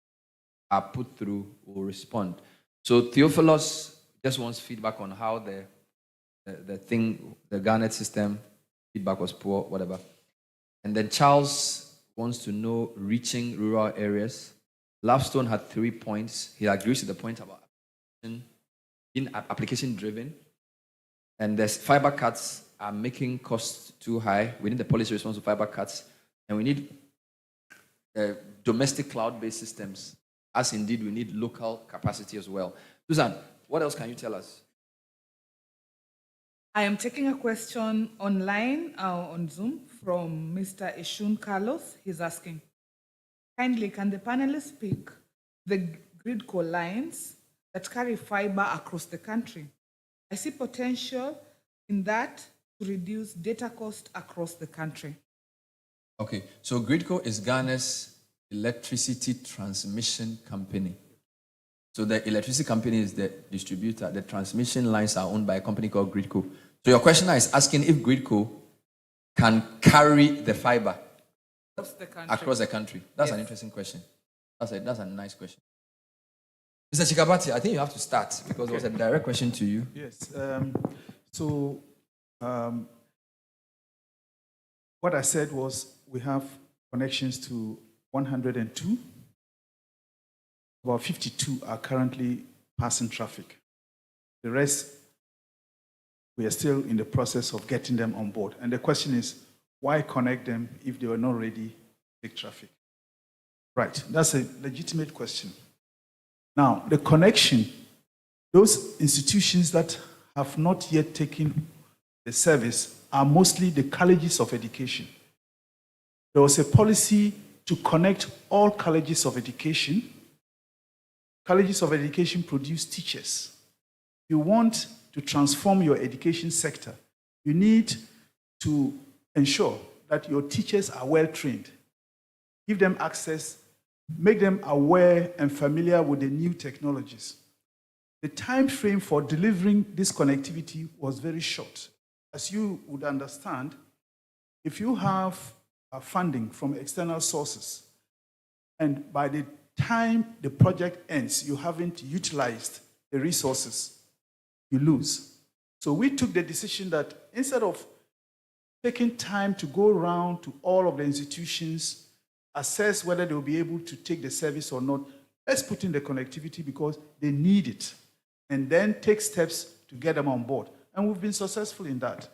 are put through, we'll respond. So Theophilus just wants feedback on how the Garnet system, feedback was poor, whatever. And then Charles wants to know reaching rural areas. Lovestone had 3 points. He agrees with the point about being application driven. And there's fiber cuts are making costs too high. We need the policy response to fiber cuts. And we need domestic cloud-based systems, as indeed we need local capacity as well. Susan, what else can you tell us? I am taking a question online on Zoom from Mr. Ishun Carlos. He's asking, kindly, can the panelists pick the gridco lines that carry fiber across the country? I see potential in that to reduce data cost across the country. Okay, so Gridco is Ghana's electricity transmission company. So the electricity company is the distributor. The transmission lines are owned by a company called Gridco. So your questioner is asking if Gridco can carry the fiber across the country. That's an interesting question. That's a nice question. Mr. Chikabati, I think you have to start because it was a direct question to you. Yes. What I said was we have connections to 102. About 52 are currently passing traffic. The rest, we are still in the process of getting them on board. And the question is, why connect them if they were not ready to take traffic? Right, that's a legitimate question. Now, the connection, those institutions that have not yet taken the service are mostly the colleges of education. There was a policy to connect all colleges of education. Colleges of education produce teachers. you want to transform your education sector, you need to ensure that your teachers are well trained. Give them access, make them aware and familiar with the new technologies. The time frame for delivering this connectivity was very short. As you would understand, if you have funding from external sources, and by the time the project ends, you haven't utilized the resources, you lose. So we took the decision that instead of taking time to go around to all of the institutions, assess whether they'll be able to take the service or not, let's put in the connectivity because they need it, and then take steps to get them on board. And we've been successful in that.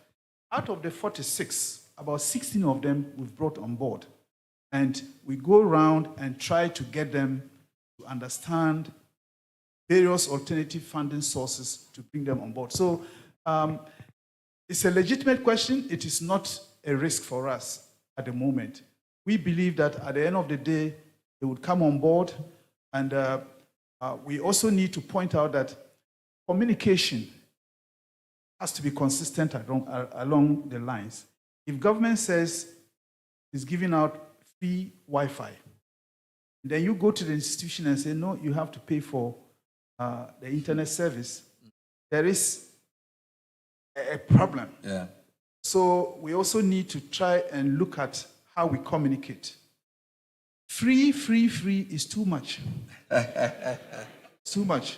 Out of the 46, about 16 of them we've brought on board. And we go around and try to get them to understand various alternative funding sources to bring them on board. So it's a legitimate question. It is not a risk for us at the moment. We believe that at the end of the day, they would come on board. And we also need to point out that communication has to be consistent along the lines. If government says it's giving out free Wi-Fi, then you go to the institution and say, no, you have to pay for the internet service, there is a problem. Yeah. So we also need to try and look at how we communicate. Free is too much. It's too much.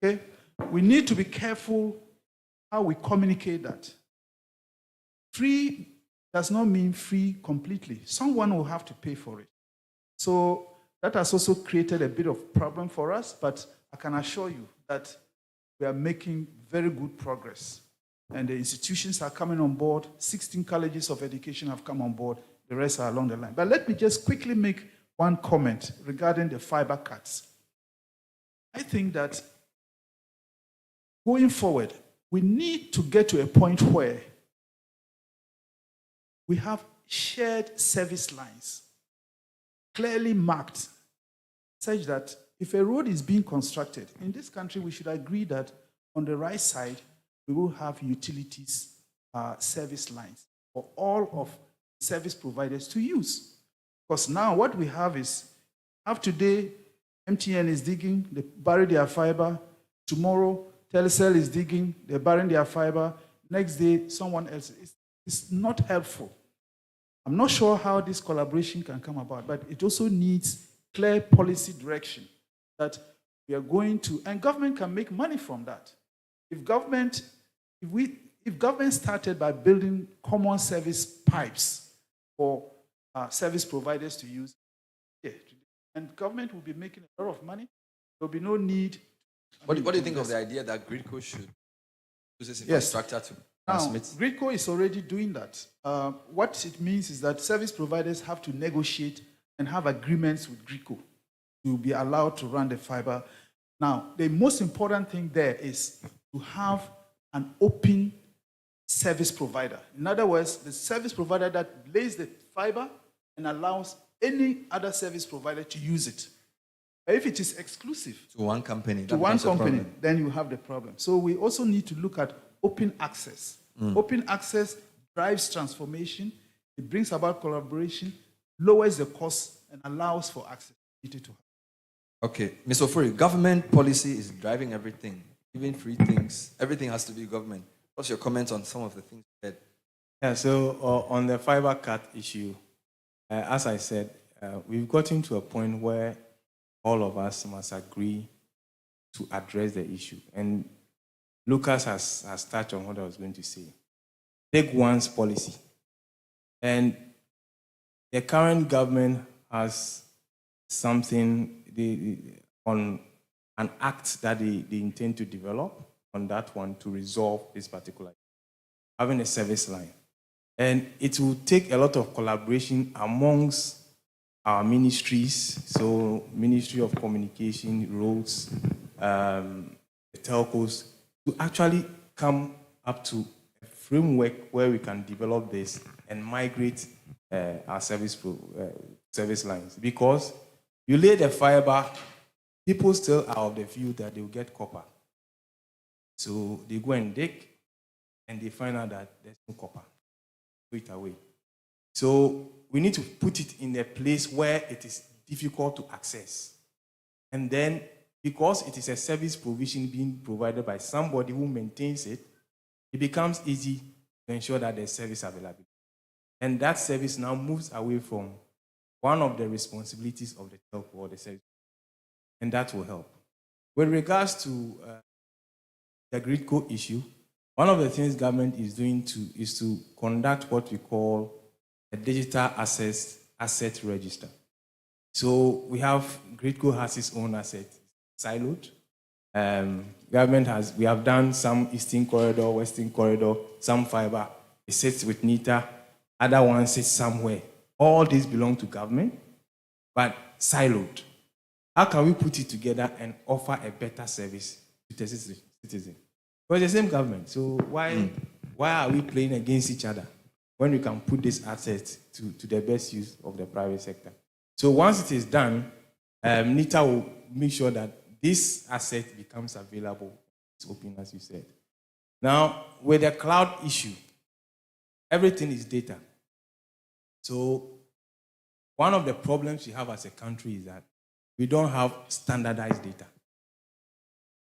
Okay? We need to be careful how we communicate that. Free does not mean free completely. Someone will have to pay for it. So that has also created a bit of problem for us, but I can assure you that we are making very good progress. And the institutions are coming on board. 16 colleges of education have come on board. The rest are along the line. But let me just quickly make one comment regarding the fiber cuts. I think that going forward, we need to get to a point where we have shared service lines, clearly marked, such that if a road is being constructed, in this country, we should agree that on the right side, we will have utilities service lines for all of service providers to use. Because now what we have is, today, MTN is digging, they bury their fiber. Tomorrow, Telecel is digging, they're burying their fiber. Next day, someone else. It's not helpful. I'm not sure how this collaboration can come about, but it also needs clear policy direction that we are going to, and government can make money from that. If government started by building common service pipes for service providers to use, and government will be making a lot of money, there will be no need. What do you think of the idea that Gridco should use this infrastructure to transmit? Now, Gridco is already doing that. What it means is that service providers have to negotiate and have agreements with Gridco to be allowed to run the fiber. Now, the most important thing there is to have an open service provider. In other words, the service provider that lays the fiber and allows any other service provider to use it. If it is exclusive to one company, then you have the problem. So we also need to look at open access. Open access drives transformation, it brings about collaboration, lowers the cost, and allows for access to happen. Okay, Ms. Ofori, government policy is driving everything, even free things. Everything has to be government. What's your comment on some of the things you said? Yeah, so on the fiber cut issue, as I said, we've gotten to a point where all of us must agree to address the issue. And Lucas has touched on what I was going to say. Take one's policy. And the current government has something on an act that they intend to develop on that one to resolve this particular issue, having a service line. And it will take a lot of collaboration amongst our ministries, so Ministry of Communication, Roads, the telcos, to actually come up to a framework where we can develop this and migrate our service lines. Because you lay the fiber, people still are of the view that they will get copper. So they go and dig, and they find out that there's no copper. Throw it away. So we need to put it in a place where it is difficult to access. And then, because it is a service provision being provided by somebody who maintains it, it becomes easy to ensure that there's service availability. And that service now moves away from one of the responsibilities of the telco or the service. And that will help. With regards to the grid code issue, one of the things government is doing is to conduct what we call a digital asset register. So we have Gridco has its own asset siloed. We have done some Eastern Corridor, Western Corridor, some fiber. It sits with NITA, other ones sit somewhere. All these belong to government, but siloed. How can we put it together and offer a better service to the citizen? Because it's the same government. So why are we playing against each other when we can put this asset to the best use of the private sector? So once it is done, NITA will make sure that this asset becomes available. It's open, as you said. Now, with the cloud issue, everything is data. So one of the problems we have as a country is that we don't have standardized data.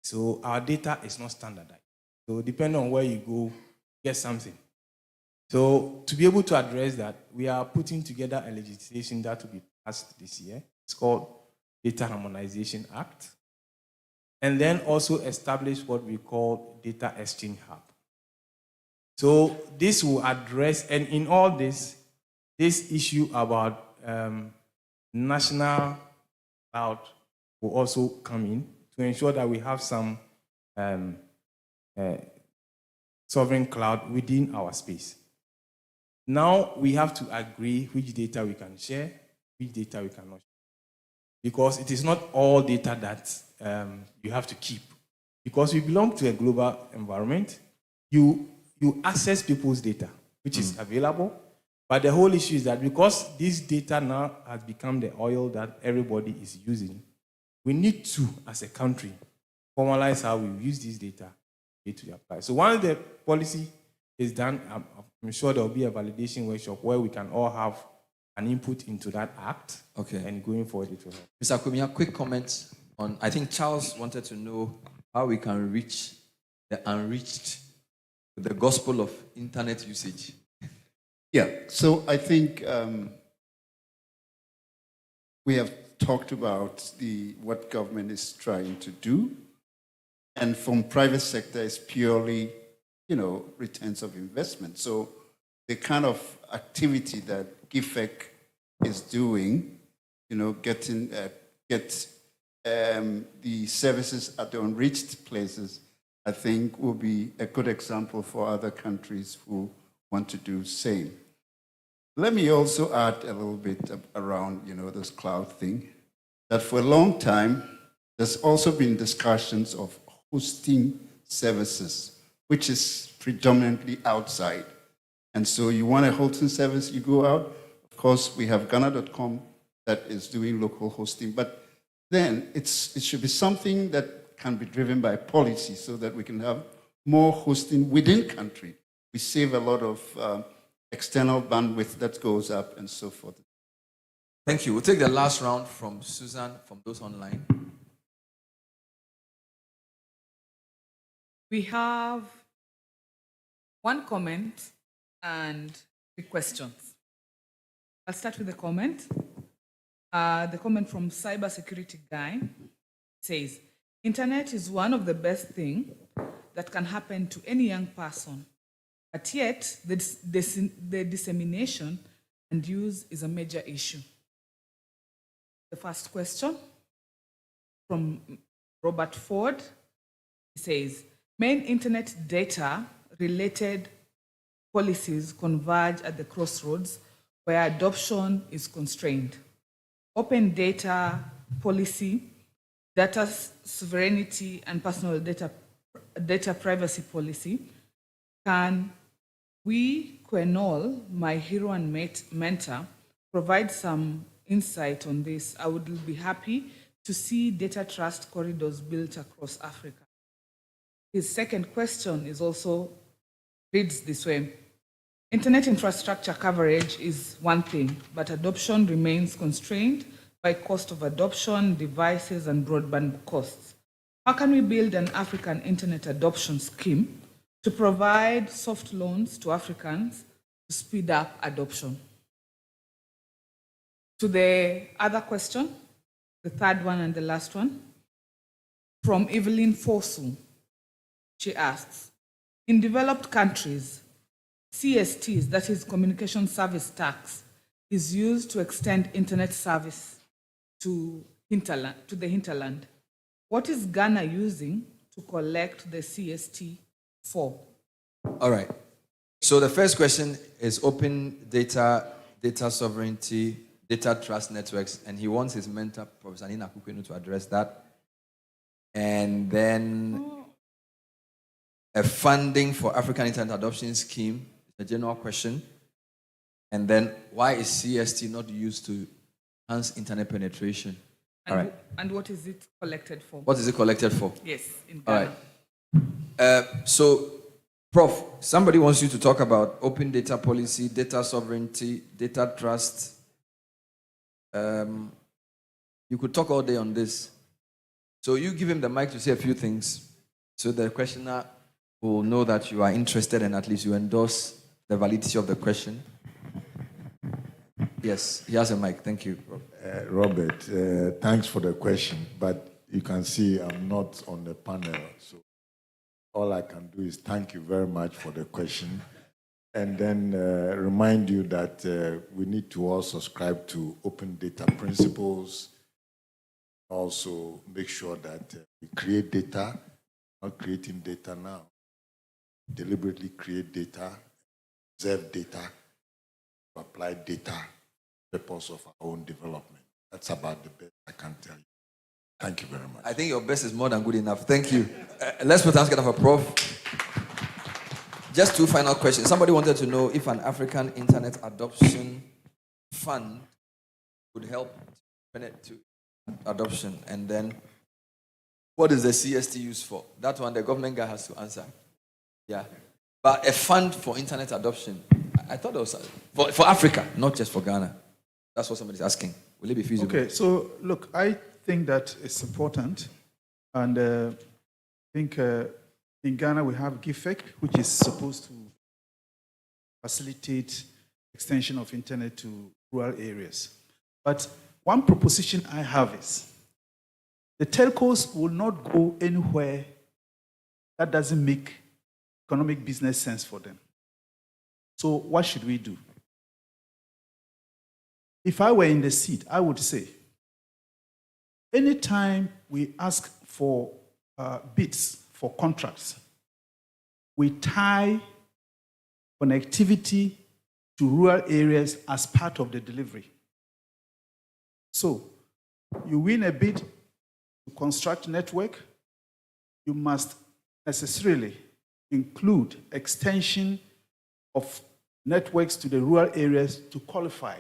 So our data is not standardized. So depending on where you go, get something. So to be able to address that, we are putting together a legislation that will be passed this year. It's called Data Harmonization Act. And then also establish what we call Data Exchange Hub. So this will address, and in all this issue about national cloud will also come in to ensure that we have some sovereign cloud within our space. Now we have to agree which data we can share, which data we cannot share. Because it is not all data that you have to keep. Because we belong to a global environment, you access people's data, which is available. But the whole issue is that because this data now has become the oil that everybody is using, we need to, as a country, formalize how we use this data to apply. So once the policy is done, I'm sure there will be a validation workshop where we can all have an input into that act. Okay. And going forward, it will help. Mr. Kumia, quick comment on, I think Charles wanted to know how we can reach the unreached with the gospel of internet usage. Yeah, so I think we have talked about what government is trying to do, and from private sector is purely, returns of investment. So the kind of activity that GIFEC is doing, get the services at the unreached places, I think will be a good example for other countries who want to do same. Let me also add a little bit around, this cloud thing, that for a long time, there's also been discussions of hosting services, which is predominantly outside. And so you want a hosting service, you go out. Of course, we have Ghana.com that is doing local hosting, but then it should be something that can be driven by policy so that we can have more hosting within country. We save a lot of external bandwidth that goes up and so forth. Thank you. We'll take the last round from Susan, from those online. We have one comment and 3 questions. I'll start with the comment. The comment from Cybersecurity Guy says, Internet is one of the best things that can happen to any young person, but yet the dissemination and use is a major issue. The first question from Robert Ford, he says, main internet data related policies converge at the crossroads where adoption is constrained. Open data policy, data sovereignty, and personal data privacy policy. Can we, Quenol, my hero and mentor, provide some insight on this? I would be happy to see data trust corridors built across Africa. His second question reads this way. Internet infrastructure coverage is one thing, but adoption remains constrained by cost of adoption, devices, and broadband costs. How can we build an African internet adoption scheme to provide soft loans to Africans to speed up adoption? To the other question, the third one and the last one, from Evelyn Fosu. She asks, in developed countries, CSTs, that is Communication Service Tax, is used to extend internet service to the hinterland. What is Ghana using to collect the CST for? All right. So the first question is open data sovereignty, data trust networks, and he wants his mentor, Professor Nina Kukwenu, to address that. And then a funding for African Internet Adoption Scheme, a general question. And then why is CST not used to enhance internet penetration? All right. And what is it collected for? What is it collected for? Yes, in All Ghana. right. So, Prof, somebody wants you to talk about open data policy, data sovereignty, data trust. You could talk all day on this. So you give him the mic to say a few things so the questioner will know that you are interested and at least you endorse the validity of the question. Yes, he has a mic. Thank you, Prof. Robert, thanks for the question, but you can see I'm not on the panel, so all I can do is thank you very much for the question, and then remind you that we need to all subscribe to open data principles, also make sure that we create data, not creating data now, deliberately create data, observe data, apply data, purpose of our own development. That's about the best I can tell you. Thank you very much. I think your best is more than good enough. Thank you. Let's put hands together for Prof. Just two final questions. Somebody wanted to know if an African Internet Adoption Fund would help to adoption. And then, what is the CST used for? That one, the government guy has to answer. Yeah. But a fund for internet adoption, I thought it was for Africa, not just for Ghana. That's what somebody's asking. Will it be feasible? Okay, so look, I think that it's important. And I think in Ghana we have GIFEC, which is supposed to facilitate extension of internet to rural areas. But one proposition I have is the telcos will not go anywhere that doesn't make economic business sense for them. So what should we do? If I were in the seat, I would say, anytime we ask for bids for contracts, we tie connectivity to rural areas as part of the delivery. So, you win a bid to construct network, you must necessarily include extension of networks to the rural areas to qualify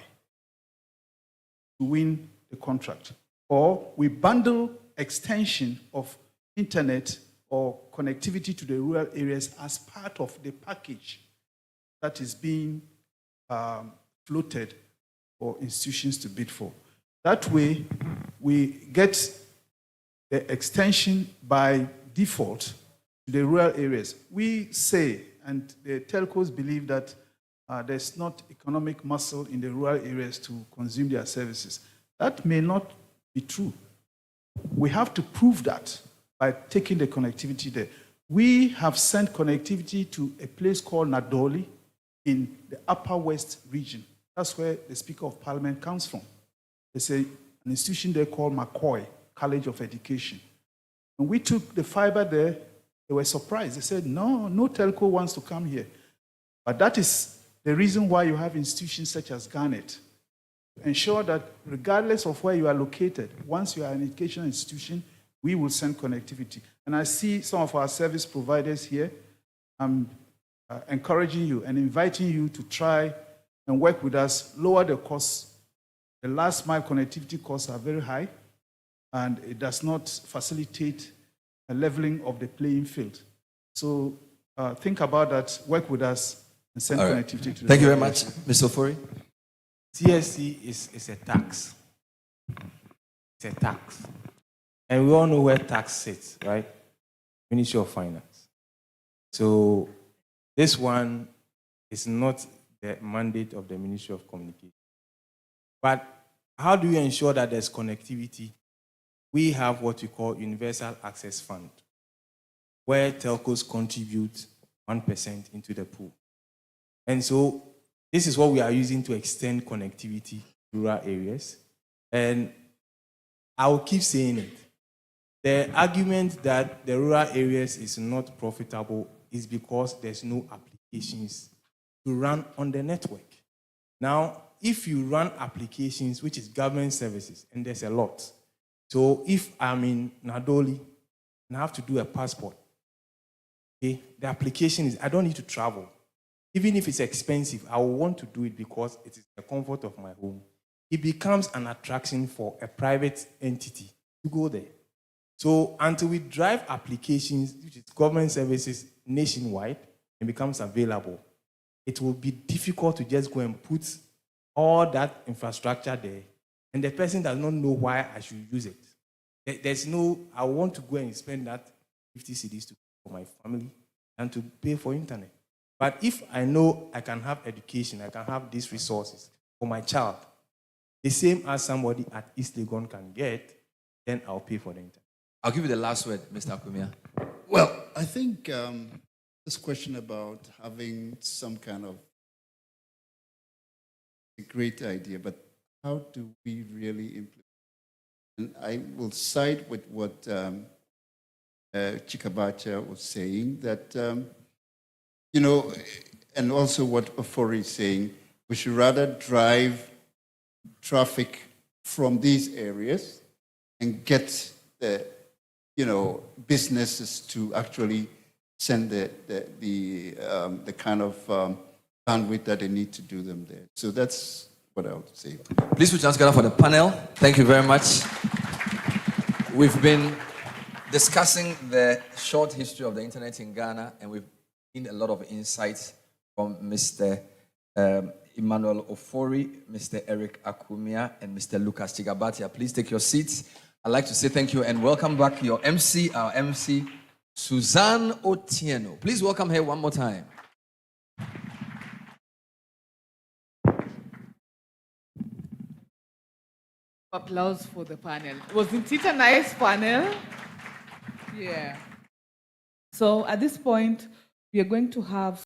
to win the contract. Or we bundle extension of internet or connectivity to the rural areas as part of the package that is being floated for institutions to bid for. That way, we get the extension by default to the rural areas. We say, and the telcos believe that there's not economic muscle in the rural areas to consume their services. That may not be true. We have to prove that by taking the connectivity there. We have sent connectivity to a place called Nadoli in the Upper West region. That's where the Speaker of Parliament comes from. There's an institution there called McCoy College of Education. When we took the fiber there, they were surprised. They said, no telco wants to come here. But that is the reason why you have institutions such as Garnet. Ensure that regardless of where you are located, once you are an educational institution, we will send connectivity. And I see some of our service providers here. I'm encouraging you and inviting you to try and work with us, lower the costs. The last mile connectivity costs are very high, and it does not facilitate a leveling of the playing field. So think about that, work with us, and send All right. connectivity to the Thank you very rural much. areas. Mr. Ofori? CSC is a tax. It's a tax. And we all know where tax sits, right? Ministry of Finance. So this one is not the mandate of the Ministry of Communication. But how do you ensure that there's connectivity? We have what we call Universal Access Fund, where telcos contribute 1% into the pool. And so this is what we are using to extend connectivity to rural areas. And I will keep saying it. The argument that the rural areas is not profitable is because there's no applications to run on the network. Now, if you run applications, which is government services, and there's a lot. So if I'm in Nadoli and I have to do a passport, okay, the application is, I don't need to travel. Even if it's expensive, I will want to do it because it is the comfort of my home. It becomes an attraction for a private entity to go there. So until we drive applications, which is government services nationwide, and becomes available, it will be difficult to just go and put all that infrastructure there, and the person does not know why I should use it. There's no, I want to go and spend that 50 cedis for my family and to pay for internet. But if I know I can have education, I can have these resources for my child, the same as somebody at East Legon can get, then I'll pay for the internet. I'll give you the last word, Mr. Akumia. Well, I think this question about having some kind of a great idea, but how do we really implement? And I will side with what Chikabacha was saying, that, you know, and also what Ofori is saying, we should rather drive traffic from these areas and get the, you know, businesses to actually send the kind of bandwidth that they need to do them there. So that's what I would say. Please put your hands together for the panel. Thank you very much. We've been discussing the short history of the internet in Ghana, and we've seen a lot of insights from Mr. Emmanuel Ofori, Mr. Eric Akumia, and Mr. Lucas Chigabatia. Please take your seats. I'd like to say thank you and welcome back your MC, our MC, Suzanne Otieno. Please welcome her one more time. Applause for the panel. Wasn't it a nice panel? Yeah. So at this point, we are going to have